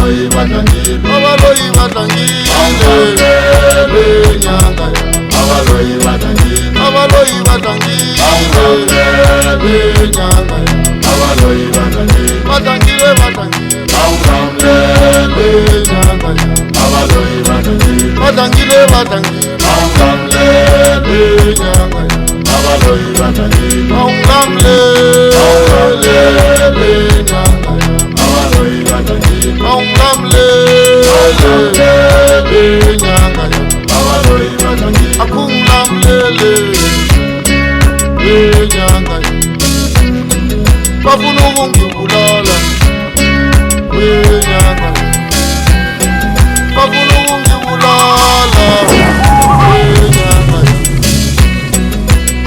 abaloyi batangile nyanga abaloyi batangile nyanga abaloyi batangile nyanga abaloyi batangile nyanga abaloyi batangile bafuna ukungibulala wenyanga bafuna ukungibulala wenyanga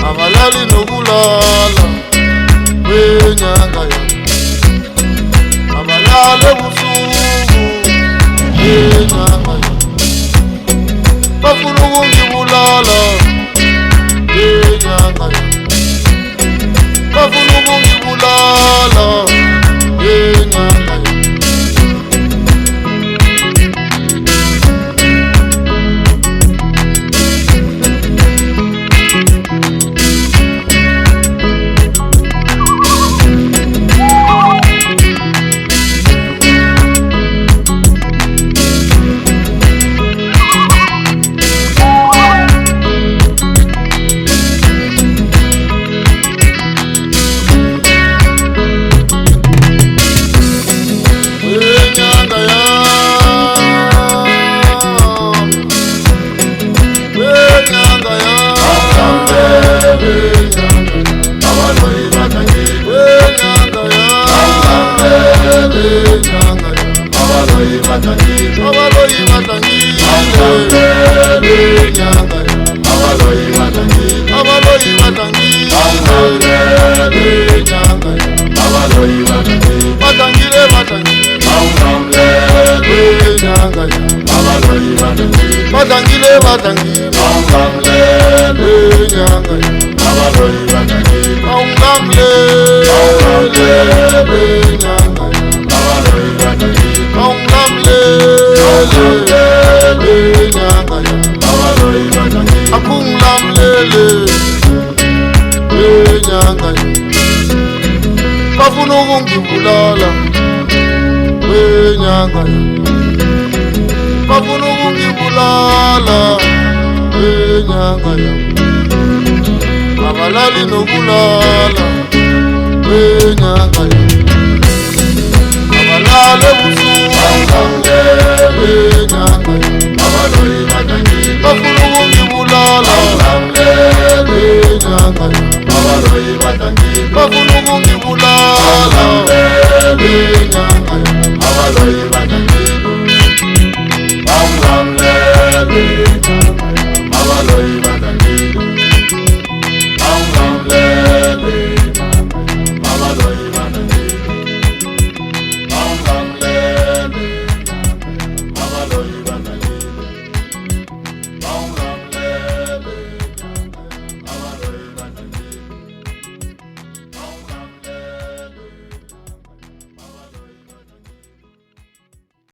abalali nokulala wenyanga abalale busuku wenyanga bafuna ukungibulala wenyanga bafuna ukungibulala yenyanga bafuna ukungibulala wenyanga bafuna ukungibulala wenyanga abalali nokulala wenyanga abalale busuku wenyanga bafuna ukungibulala wenyanga bafuna ukungibulala wenyanga